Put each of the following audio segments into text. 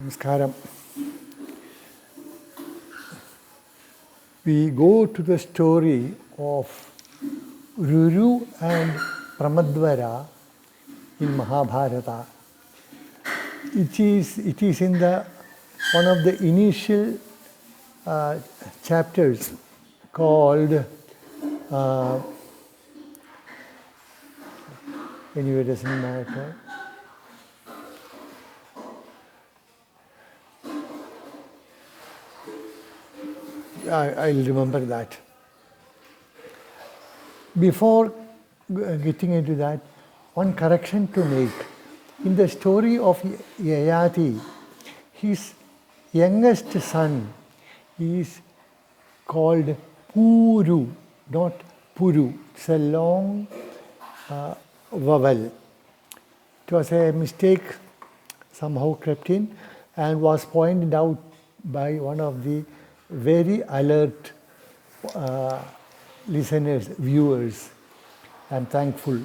Namaskaram. We go to the story of Ruru and Pramadvara in Mahabharata. It is in the one of the initial chapters called anyway, it doesn't matter. I'll remember that. Before getting into that, one correction to make. In the story of Yayati, his youngest son is called Puru, not Puru. It's a long vowel. It was a mistake somehow crept in and was pointed out by one of the very alert listeners, viewers. I'm thankful.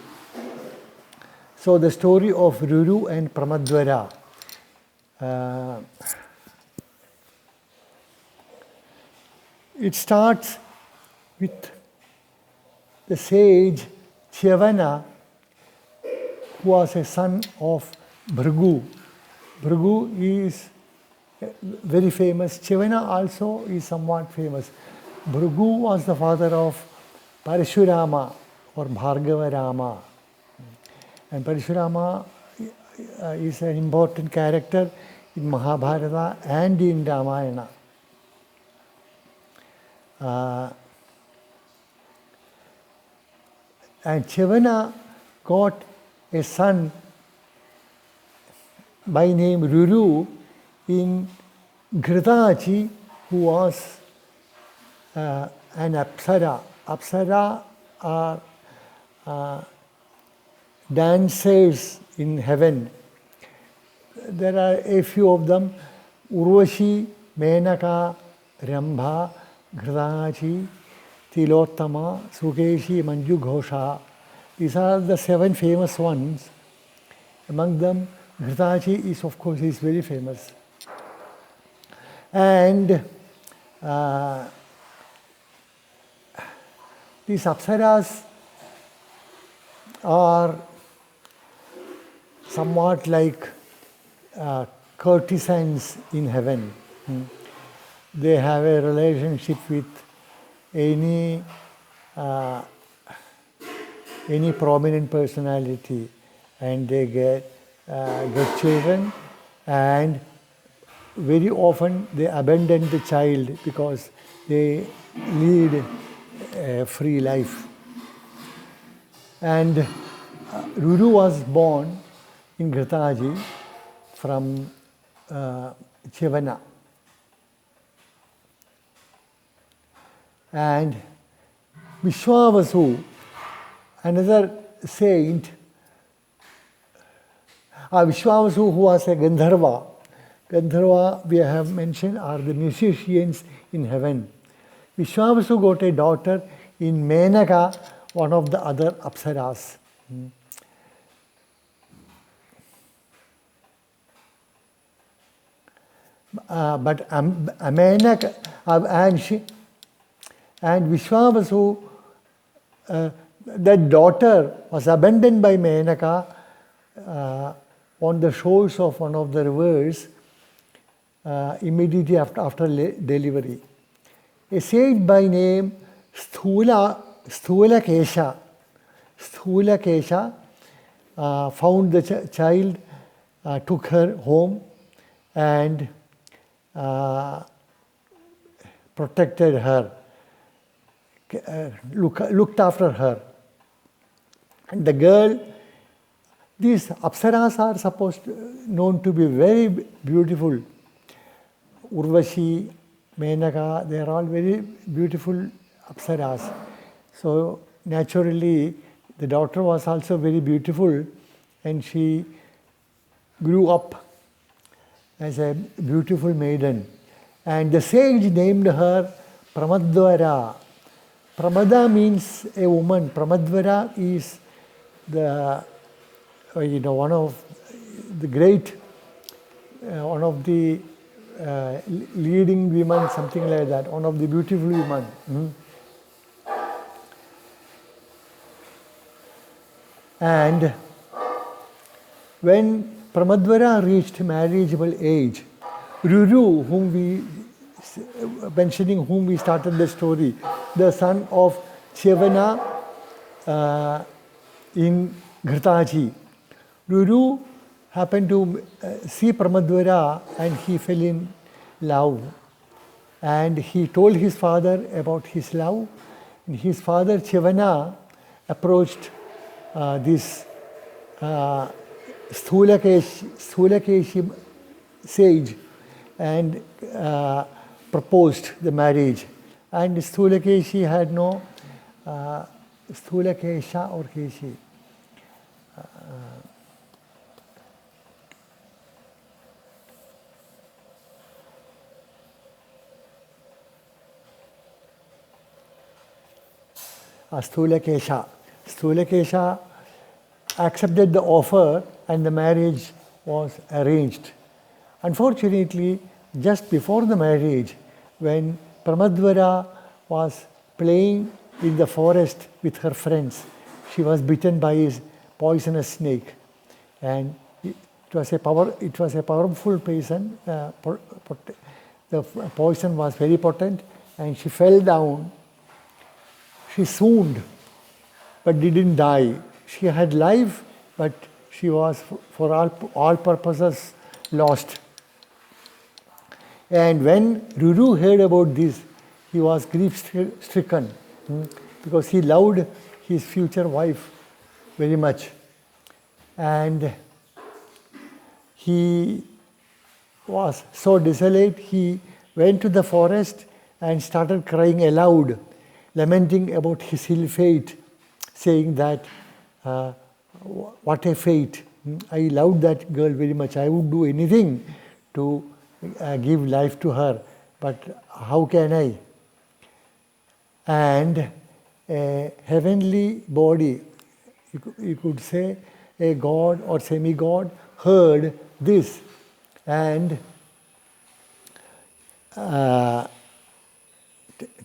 So the story of Ruru and Pramadvara. It starts with the sage Chyavana, who was a son of Bhrigu. Bhrigu is very famous. Chyavana also is somewhat famous. Bhrigu was the father of Parashurama or Bhargava Rama. And Parashurama is an important character in Mahabharata and in Ramayana. And Chyavana got a son by name Ruru in Ghridachi, who was an Apsara. Apsara are dancers in heaven. There are a few of them: Urvashi, Menaka, Rambha, Ghridachi, Tilottama, Sukeshi, Manju Ghosha. These are the 7 famous ones. Among them, Ghridachi is, of course, very famous. And these Apsaras are somewhat like courtesans in heaven. They have a relationship with any prominent personality, and they get children, and very often they abandon the child because they lead a free life. And Ruru was born in Ghridachi from Chyavana. And Vishwavasu, another saint, Vishwavasu, who was a Gandharva. Gandharva, we have mentioned, are the musicians in heaven. Vishwavasu got a daughter in Menaka, one of the other Apsaras. But Menaka and Vishwavasu, that daughter was abandoned by Menaka on the shores of one of the rivers immediately after delivery. A sage by name Sthulakesha found the child, took her home, and protected her, looked after her. And the girl, these Apsaras are known to be very beautiful. Urvashi, Menaka, they are all very beautiful Apsaras. So naturally, the daughter was also very beautiful, and she grew up as a beautiful maiden. And the sage named her Pramadvara. Pramada means a woman. Pramadvara is the one of the great one of the leading women, something like that, one of the beautiful women. And when Pramadvara reached marriageable age, Ruru, whom we started the story, the son of Chevana in Ghritaji, Ruru happened to see Pramadvara and he fell in love. And he told his father about his love. And his father Chevana approached this Sthulakeshi sage and proposed the marriage. And Sthulakeshi had no Stthulakesha or Keshi. Stthulakesha. Stthulakesha accepted the offer and the marriage was arranged. Unfortunately, just before the marriage, when Pramadvara was playing in the forest with her friends, she was bitten by a poisonous snake, and it was a powerful poison. The poison was very potent, and she fell down. She swooned, but didn't die. She had life, but she was for all purposes lost. And when Ruru heard about this, he was grief-stricken because he loved his future wife very much. And he was so desolate, he went to the forest and started crying aloud, lamenting about his ill fate, saying that, what a fate. I loved that girl very much. I would do anything to give life to her, but how can I? And a heavenly body, you could say a god or semi-god, heard this and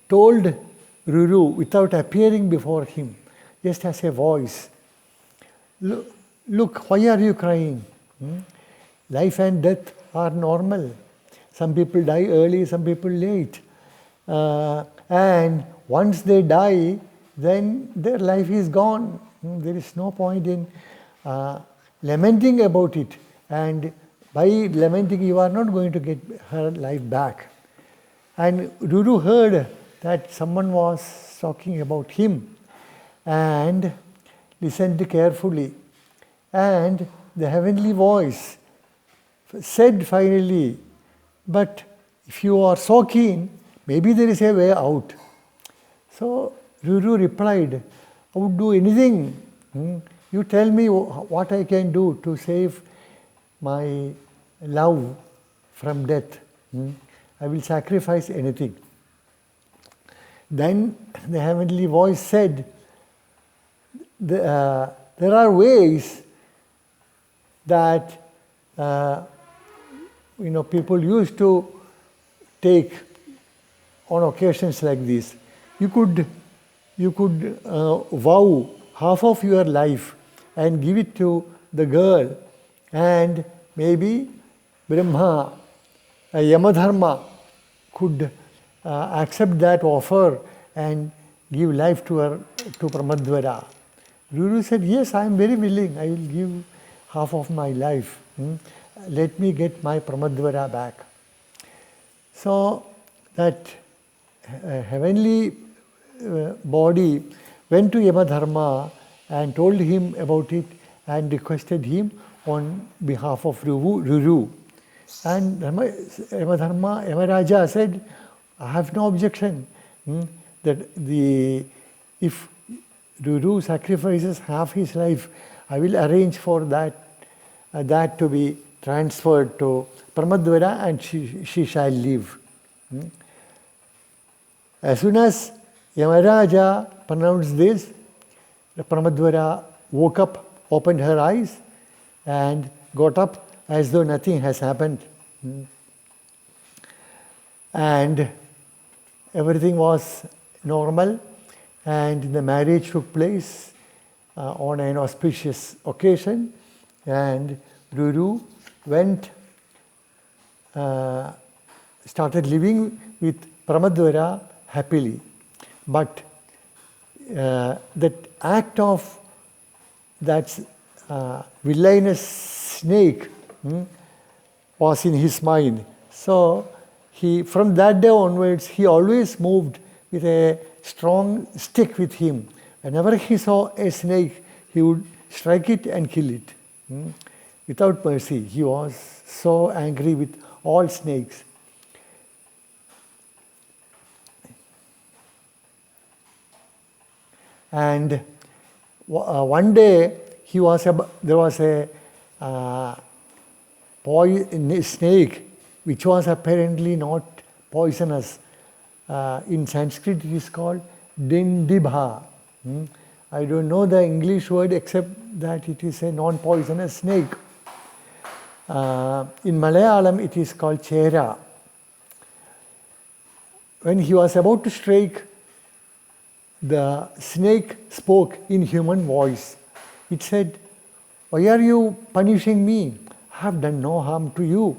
told Ruru without appearing before him, just as a voice, look, why are you crying? Life and death are normal. Some people die early, some people late. And once they die, then their life is gone. There is no point in lamenting about it. And by lamenting, you are not going to get her life back. And Ruru heard that someone was talking about him and listened carefully. And the heavenly voice said finally, but if you are so keen, maybe there is a way out. So Ruru replied, I would do anything. You tell me what I can do to save my love from death. I will sacrifice anything. Then the heavenly voice said, there are ways that people used to take on occasions like this. You could vow half of your life and give it to the girl, and maybe Brahma, Yamadharma could accept that offer and give life to her, to Pramadvara. Ruru said, yes, I am very willing. I will give half of my life. Let me get my Pramadvara back. So that heavenly body went to Yamadharma and told him about it and requested him on behalf of Ruru. And Yamaraja said, I have no objection that if Ruru sacrifices half his life, I will arrange for that to be transferred to Pramadvara and she shall live. As soon as Yamaraja pronounced this, Pramadvara woke up, opened her eyes and got up as though nothing has happened. And everything was normal, and the marriage took place on an auspicious occasion, and Ruru went, started living with Pramadvara happily. But that act of that villainous snake was in his mind. So from that day onwards, he always moved with a strong stick with him. Whenever he saw a snake, he would strike it and kill it without mercy. He was so angry with all snakes. And one day there was a snake which was apparently not poisonous. In Sanskrit it is called Dindibha. I don't know the English word except that it is a non-poisonous snake. In Malayalam it is called Chera. When he was about to strike, the snake spoke in human voice. It said, "Why are you punishing me? I have done no harm to you.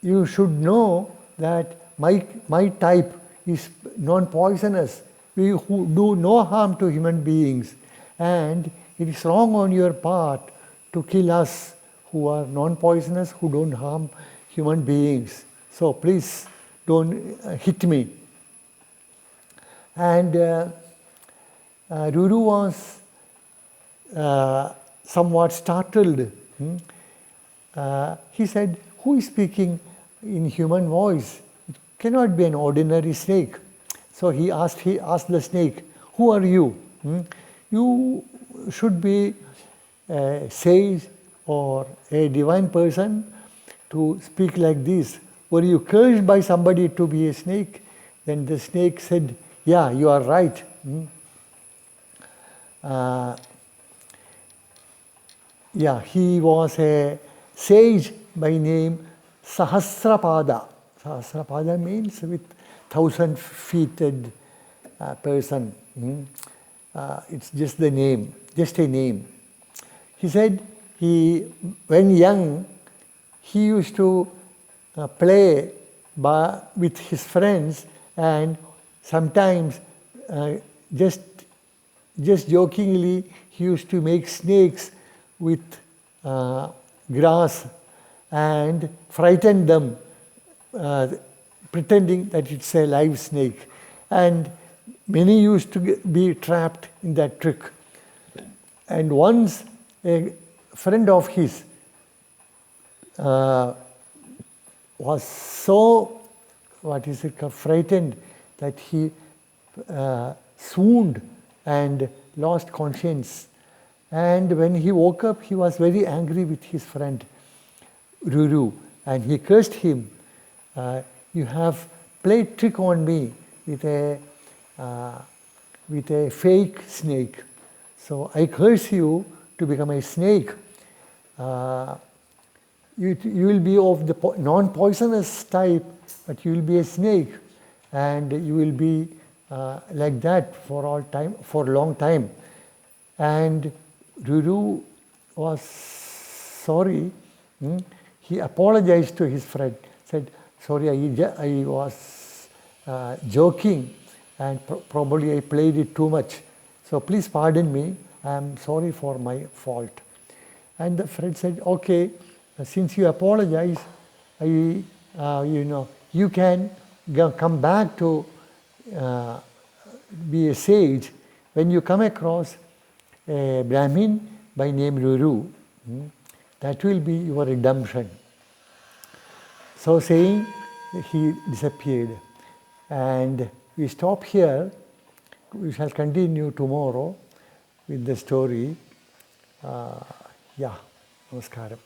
You should know that my type is non-poisonous. We do no harm to human beings, and it is wrong on your part to kill us who are non-poisonous, who don't harm human beings. So please don't hit me." And Ruru was somewhat startled. He said, "Who is speaking in human voice? It cannot be an ordinary snake." So he asked the snake, "Who are you? You should be a sage or a divine person to speak like this. Were you cursed by somebody to be a snake?" Then the snake said, "Yeah, you are right. He was a sage by name Sahasrapada. Sahasrapada means with 1,000-feeted person. It's just the name, just a name. He said when young, he used to play with his friends, and sometimes just jokingly he used to make snakes with grass and frighten them, pretending that it's a live snake. And many used to be trapped in that trick. And once a friend of his was so frightened that he swooned and lost conscience. And when he woke up, he was very angry with his friend Ruru, and he cursed him. "You have played trick on me with a fake snake. So I curse you to become a snake. You will be of the non-poisonous type, but you will be a snake, and you will be like that for a long time." And Ruru was sorry. He apologized to his friend, said, "Sorry, I was joking, and probably I played it too much. So please pardon me. I am sorry for my fault." And the friend said, "Okay, since you apologize, you can come back to be a sage when you come across a Brahmin by name Ruru. That will be your redemption." So saying, he disappeared. And we stop here. We shall continue tomorrow with the story. Namaskaram.